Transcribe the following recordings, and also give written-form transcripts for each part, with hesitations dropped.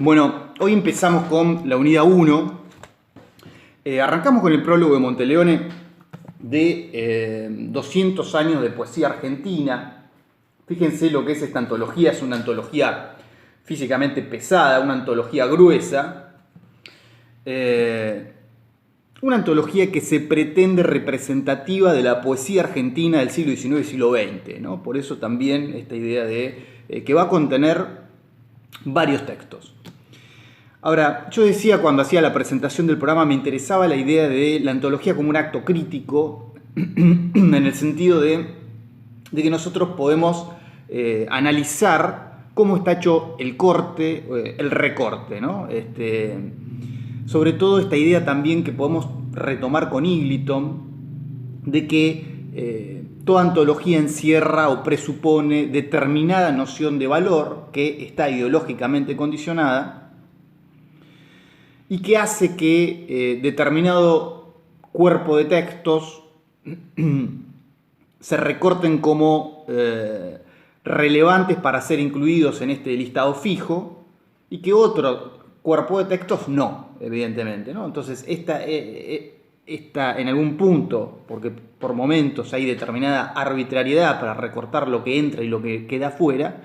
Bueno, hoy empezamos con la unidad 1. Arrancamos con el prólogo de Monteleone de 200 años de poesía argentina. Fíjense lo que es esta antología. Es una antología físicamente pesada, una antología gruesa. Una antología que se pretende representativa de la poesía argentina del siglo XIX y siglo XX, ¿no? Por eso también esta idea de que va a contener varios textos. Ahora, yo decía cuando hacía la presentación del programa, me interesaba la idea de la antología como un acto crítico, en el sentido de que nosotros podemos analizar cómo está hecho el corte, el recorte, ¿no? Sobre todo esta idea también que podemos retomar con Eagleton, de que toda antología encierra o presupone determinada noción de valor que está ideológicamente condicionada y que hace que determinado cuerpo de textos se recorten como relevantes para ser incluidos en este listado fijo y que otro cuerpo de textos no, evidentemente, ¿no? Entonces esta en algún punto, porque por momentos hay determinada arbitrariedad para recortar lo que entra y lo que queda fuera,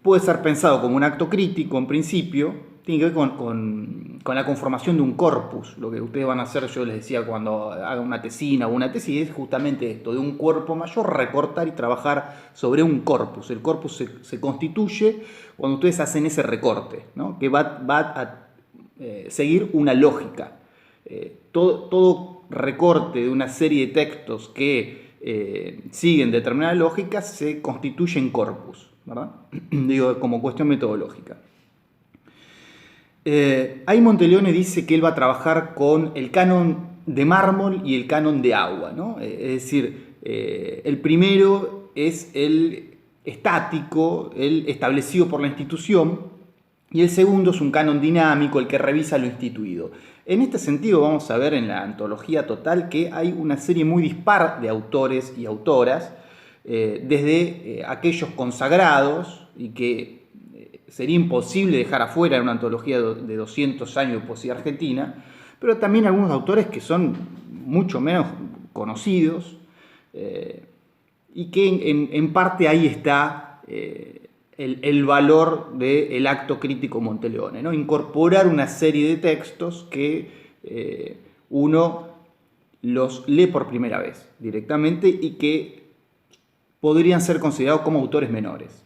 puede ser pensado como un acto crítico en principio. Tiene que ver con la conformación de un corpus. Lo que ustedes van a hacer, yo les decía, cuando hagan una tesina o una tesis, es justamente esto, de un cuerpo mayor, recortar y trabajar sobre un corpus. El corpus se constituye cuando ustedes hacen ese recorte, ¿no? Que va a seguir una lógica. Todo recorte de una serie de textos que siguen determinada lógica se constituye en corpus, ¿verdad? Digo, como cuestión metodológica. Ahí Monteleone dice que él va a trabajar con el canon de mármol y el canon de agua, ¿no? Es decir, el primero es el estático, el establecido por la institución, y el segundo es un canon dinámico, el que revisa lo instituido. En este sentido vamos a ver en la antología total que hay una serie muy dispar de autores y autoras, desde aquellos consagrados y que sería imposible dejar afuera en una antología de 200 años de poesía argentina, pero también algunos autores que son mucho menos conocidos y que en parte ahí está el valor del acto crítico Monteleone, ¿no? Incorporar una serie de textos que uno los lee por primera vez directamente y que podrían ser considerados como autores menores.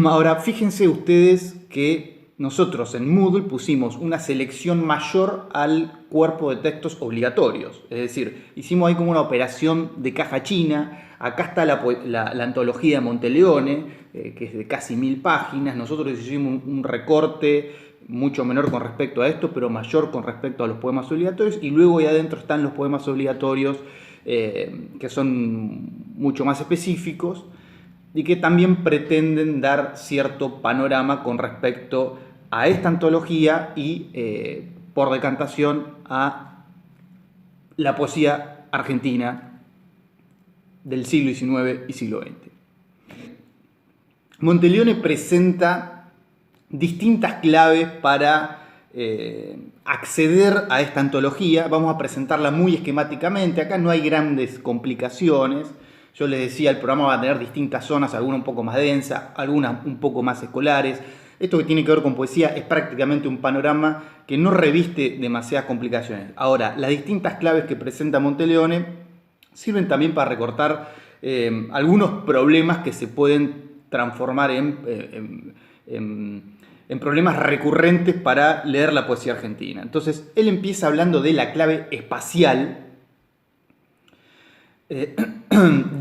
Ahora, fíjense ustedes que nosotros en Moodle pusimos una selección mayor al cuerpo de textos obligatorios. Es decir, hicimos ahí como una operación de caja china. Acá está la antología de Monteleone, que es de casi 1000 páginas. Nosotros hicimos un recorte mucho menor con respecto a esto, pero mayor con respecto a los poemas obligatorios. Y luego ahí adentro están los poemas obligatorios, que son mucho más específicos y que también pretenden dar cierto panorama con respecto a esta antología y, por decantación, a la poesía argentina del siglo XIX y siglo XX. Monteleone presenta distintas claves para acceder a esta antología. Vamos a presentarla muy esquemáticamente. Acá no hay grandes complicaciones. Yo les decía, el programa va a tener distintas zonas, algunas un poco más densas, algunas un poco más escolares. Esto que tiene que ver con poesía es prácticamente un panorama que no reviste demasiadas complicaciones. Ahora, las distintas claves que presenta Monteleone sirven también para recortar algunos problemas que se pueden transformar en problemas recurrentes para leer la poesía argentina. Entonces, él empieza hablando de la clave espacial.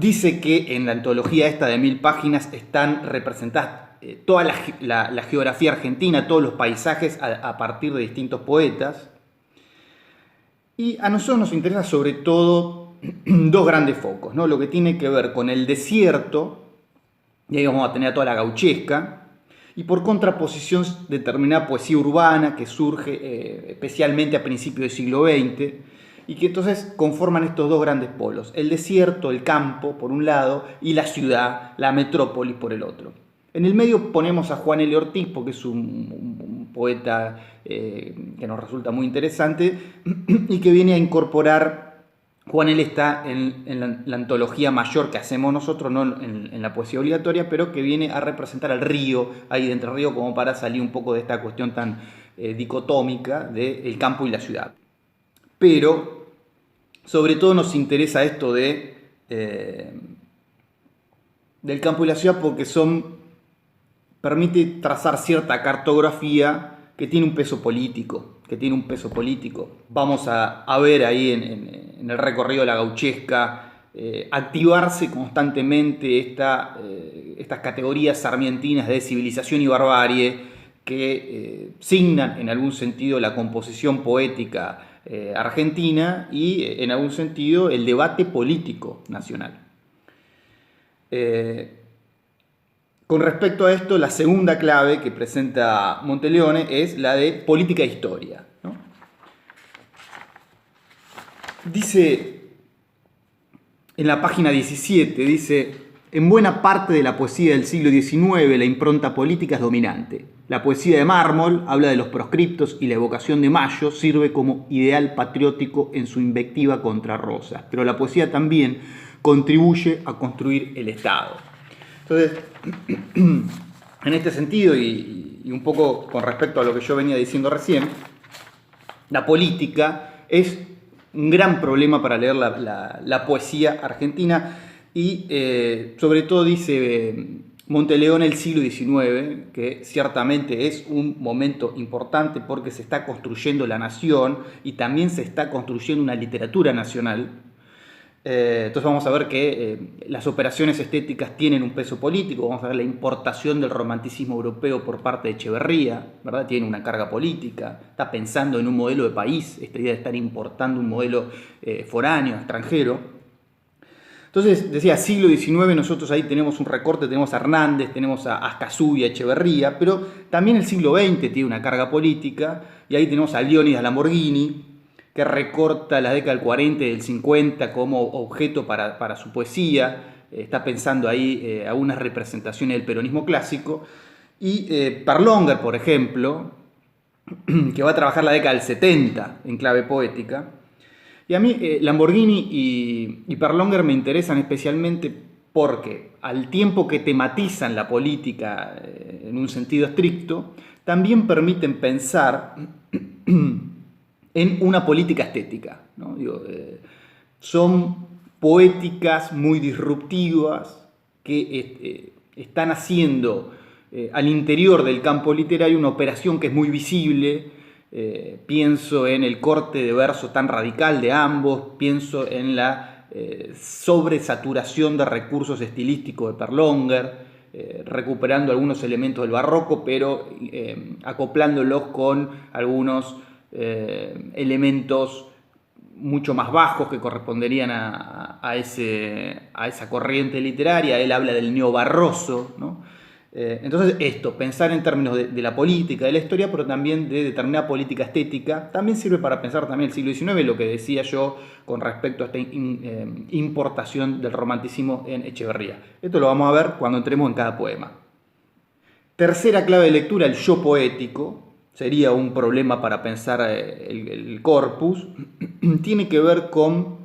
Dice que en la antología esta de 1000 páginas están representadas toda la geografía argentina, todos los paisajes a partir de distintos poetas. Y a nosotros nos interesa sobre todo dos grandes focos, ¿no? Lo que tiene que ver con el desierto, y ahí vamos a tener a toda la gauchesca, y por contraposición determinada poesía urbana que surge especialmente a principios del siglo XX, y que entonces conforman estos dos grandes polos, el desierto, el campo por un lado, y la ciudad, la metrópolis por el otro. En el medio ponemos a Juan L. Ortiz, porque es un poeta que nos resulta muy interesante y que viene a incorporar. Juan L. está en la antología mayor que hacemos nosotros, no en la poesía obligatoria, pero que viene a representar al río, ahí de Entre Ríos, como para salir un poco de esta cuestión tan dicotómica del campo y la ciudad. Pero, sobre todo nos interesa esto del campo y la ciudad porque permite trazar cierta cartografía que tiene un peso político, Vamos a ver ahí en el recorrido de la gauchesca activarse constantemente estas categorías sarmientinas de civilización y barbarie que signan en algún sentido la composición poética argentina y en algún sentido el debate político nacional. Con respecto a esto, la segunda clave que presenta Monteleone es la de política e historia, ¿no? Dice en la página 17, dice: en buena parte de la poesía del siglo XIX la impronta política es dominante. La poesía de Mármol habla de los proscriptos y la evocación de Mayo sirve como ideal patriótico en su invectiva contra Rosas, pero la poesía también contribuye a construir el Estado. Entonces, en este sentido, y un poco con respecto a lo que yo venía diciendo recién, la política es un gran problema para leer la poesía argentina y sobre todo dice Monteleone el siglo XIX, que ciertamente es un momento importante porque se está construyendo la nación y también se está construyendo una literatura nacional. Entonces vamos a ver que las operaciones estéticas tienen un peso político, vamos a ver la importación del romanticismo europeo por parte de Echeverría, ¿verdad? Tiene una carga política, está pensando en un modelo de país, esta idea de estar importando un modelo foráneo, extranjero. Entonces, decía, siglo XIX, nosotros ahí tenemos un recorte, tenemos a Hernández, tenemos a Escazú y a Echeverría, pero también el siglo XX tiene una carga política, y ahí tenemos a Leónidas Lamborghini, que recorta la década del 40 y del 50 como objeto para su poesía, está pensando ahí algunas representaciones del peronismo clásico, y Perlonger, por ejemplo, que va a trabajar la década del 70 en clave poética. Y a mí Lamborghini y Perlonger me interesan especialmente porque al tiempo que tematizan la política en un sentido estricto, también permiten pensar en una política estética, ¿no? Son poéticas muy disruptivas que están haciendo al interior del campo literario una operación que es muy visible. Pienso en el corte de verso tan radical de ambos, pienso en la sobresaturación de recursos estilísticos de Perlonger, recuperando algunos elementos del barroco, pero acoplándolos con algunos elementos mucho más bajos que corresponderían a esa corriente literaria. Él habla del neobarroso, ¿no? Entonces pensar en términos de la política, de la historia, pero también de determinada política estética, también sirve para pensar también el siglo XIX, lo que decía yo con respecto a esta importación del romanticismo en Echeverría. Esto lo vamos a ver cuando entremos en cada poema. Tercera clave de lectura, el yo poético. Sería un problema para pensar el corpus. Tiene que ver con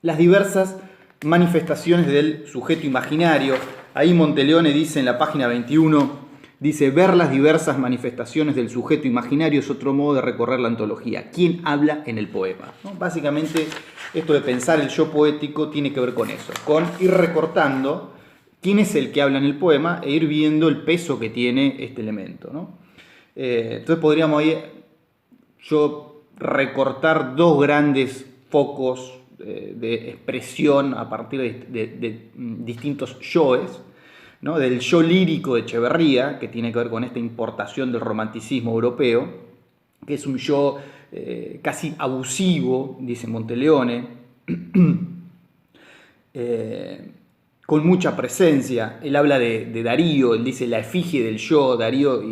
las diversas manifestaciones del sujeto imaginario. Ahí Monteleone dice en la página 21, dice: ver las diversas manifestaciones del sujeto imaginario es otro modo de recorrer la antología. ¿Quién habla en el poema? ¿No? Básicamente, esto de pensar el yo poético tiene que ver con eso, con ir recortando quién es el que habla en el poema e ir viendo el peso que tiene este elemento, ¿no? Entonces podríamos ahí yo recortar dos grandes focos de expresión a partir de distintos yoes, ¿no? Del yo lírico de Echeverría, que tiene que ver con esta importación del romanticismo europeo, que es un yo casi abusivo, dice Monteleone, con mucha presencia. Él habla de Darío, él dice la efigie del yo, Darío,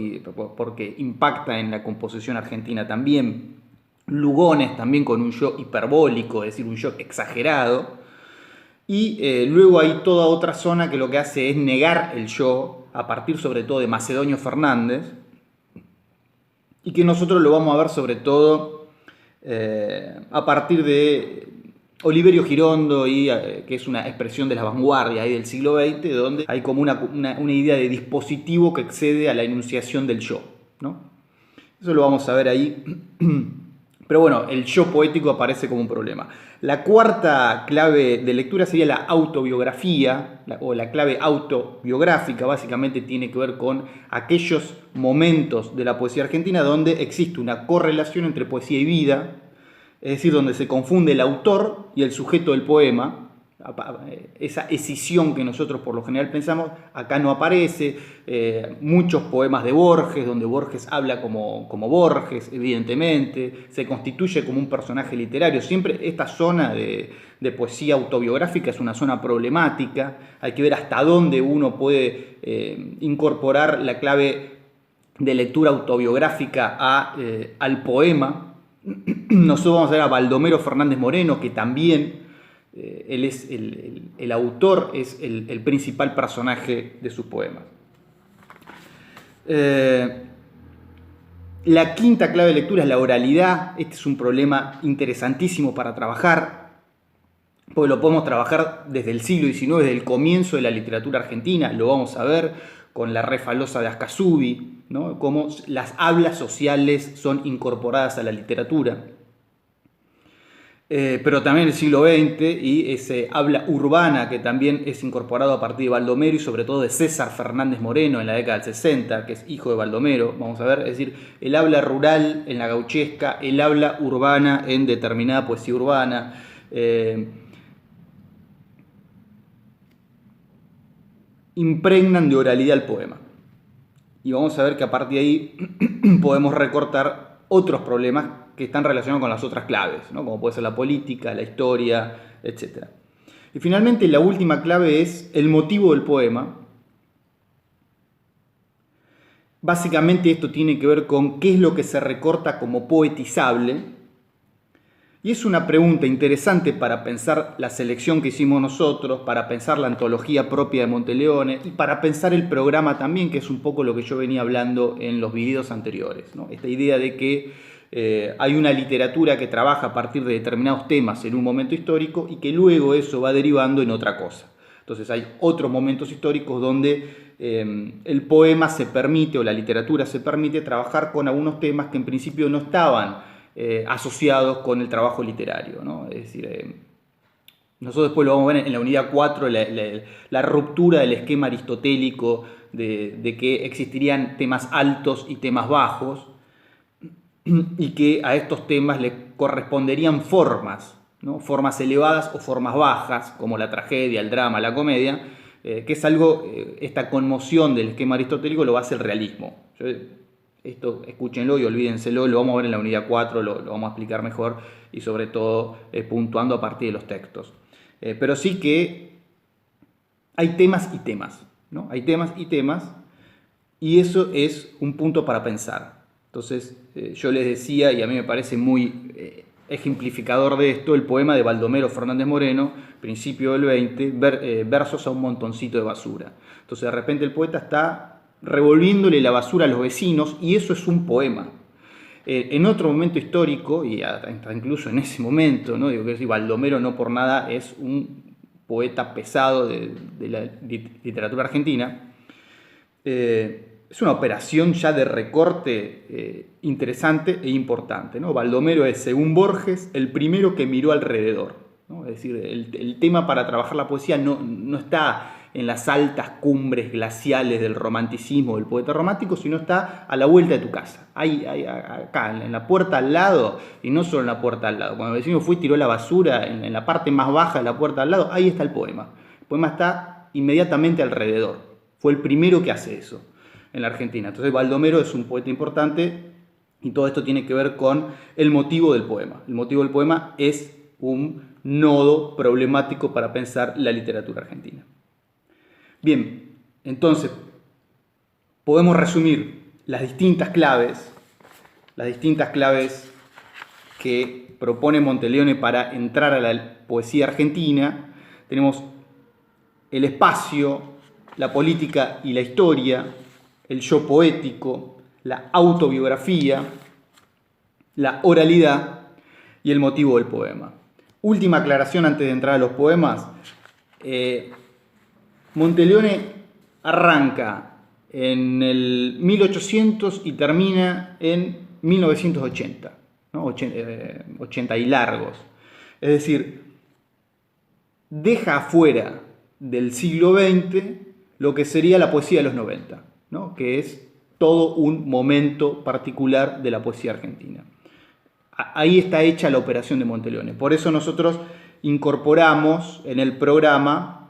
porque impacta en la composición argentina también. Lugones también con un yo hiperbólico, es decir, un yo exagerado. Y luego hay toda otra zona que lo que hace es negar el yo a partir sobre todo de Macedonio Fernández, y que nosotros lo vamos a ver sobre todo a partir de Oliverio Girondo, que es una expresión de la vanguardia del siglo XX, donde hay como una idea de dispositivo que excede a la enunciación del yo, ¿no? Eso lo vamos a ver ahí. Pero bueno, el yo poético aparece como un problema. La cuarta clave de lectura sería la autobiografía, o la clave autobiográfica. Básicamente tiene que ver con aquellos momentos de la poesía argentina donde existe una correlación entre poesía y vida, es decir, donde se confunde el autor y el sujeto del poema. Esa escisión que nosotros por lo general pensamos, acá no aparece. Muchos poemas de Borges, donde Borges habla como Borges, evidentemente, se constituye como un personaje literario. Siempre esta zona de poesía autobiográfica es una zona problemática. Hay que ver hasta dónde uno puede incorporar la clave de lectura autobiográfica al poema. Nosotros vamos a ver a Baldomero Fernández Moreno, que también él es el autor, es el principal personaje de sus poemas. La quinta clave de lectura es la oralidad. Este es un problema interesantísimo para trabajar, porque lo podemos trabajar desde el siglo XIX, desde el comienzo de la literatura argentina. Lo vamos a ver con la Refalosa de Ascasubi, ¿no? Cómo las hablas sociales son incorporadas a la literatura. Pero también el siglo XX y ese habla urbana que también es incorporado a partir de Baldomero y sobre todo de César Fernández Moreno en la década del 60, que es hijo de Baldomero, vamos a ver, es decir, el habla rural en la gauchesca, el habla urbana en determinada poesía urbana. Impregnan de oralidad el poema. Y vamos a ver que a partir de ahí podemos recortar otros problemas que están relacionados con las otras claves, ¿no? Como puede ser la política, la historia, etc. Y finalmente la última clave es el motivo del poema. Básicamente esto tiene que ver con qué es lo que se recorta como poetizable. Y es una pregunta interesante para pensar la selección que hicimos nosotros, para pensar la antología propia de Monteleone y para pensar el programa también, que es un poco lo que yo venía hablando en los videos anteriores, ¿no? Esta idea de que hay una literatura que trabaja a partir de determinados temas en un momento histórico y que luego eso va derivando en otra cosa. Entonces hay otros momentos históricos donde el poema se permite, o la literatura se permite, trabajar con algunos temas que en principio no estaban asociados con el trabajo literario, ¿no? Es decir, nosotros después lo vamos a ver en la unidad 4, la ruptura del esquema aristotélico de que existirían temas altos y temas bajos, y que a estos temas le corresponderían formas, ¿no? Formas elevadas o formas bajas, como la tragedia, el drama, la comedia, que es algo, esta conmoción del esquema aristotélico lo hace el realismo. Esto escúchenlo y olvídenselo, lo vamos a ver en la unidad 4, lo vamos a explicar mejor y sobre todo puntuando a partir de los textos. Pero sí que hay temas y temas, ¿no? Hay temas y temas, y eso es un punto para pensar. Entonces, yo les decía, y a mí me parece muy ejemplificador de esto, el poema de Baldomero Fernández Moreno, principio del 20, versos a un montoncito de basura. Entonces, de repente el poeta está revolviéndole la basura a los vecinos, y eso es un poema. En otro momento histórico, y hasta incluso en ese momento, ¿no? Digo que si Baldomero no por nada es un poeta pesado de la literatura argentina, es una operación ya de recorte interesante e importante, ¿no? Baldomero es, según Borges, el primero que miró alrededor, ¿no? Es decir, el tema para trabajar la poesía no está en las altas cumbres glaciales del romanticismo del poeta romántico, sino está a la vuelta de tu casa, acá, en la puerta al lado, y no solo en la puerta al lado. Cuando el vecino fue y tiró la basura en la parte más baja de la puerta al lado, ahí está el poema. El poema está inmediatamente alrededor. Fue el primero que hace eso en la Argentina. Entonces Baldomero es un poeta importante y todo esto tiene que ver con el motivo del poema. El motivo del poema es un nodo problemático para pensar la literatura argentina. Bien, entonces podemos resumir las distintas claves que propone Monteleone para entrar a la poesía argentina. Tenemos el espacio, la política y la historia, el yo poético, la autobiografía, la oralidad y el motivo del poema. Última aclaración antes de entrar a los poemas. Monteleone arranca en el 1800 y termina en 1980, ¿no? 80 y largos. Es decir, deja afuera del siglo XX lo que sería la poesía de los 90, ¿no? Que es todo un momento particular de la poesía argentina. Ahí está hecha la operación de Monteleone. Por eso nosotros incorporamos en el programa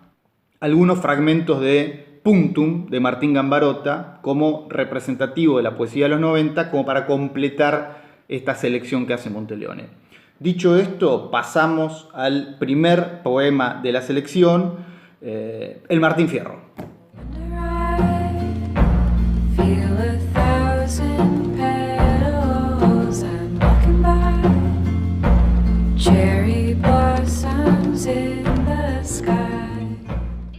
algunos fragmentos de Punctum de Martín Gambarota como representativo de la poesía de los 90, como para completar esta selección que hace Monteleone. Dicho esto, pasamos al primer poema de la selección, El Martín Fierro. Chair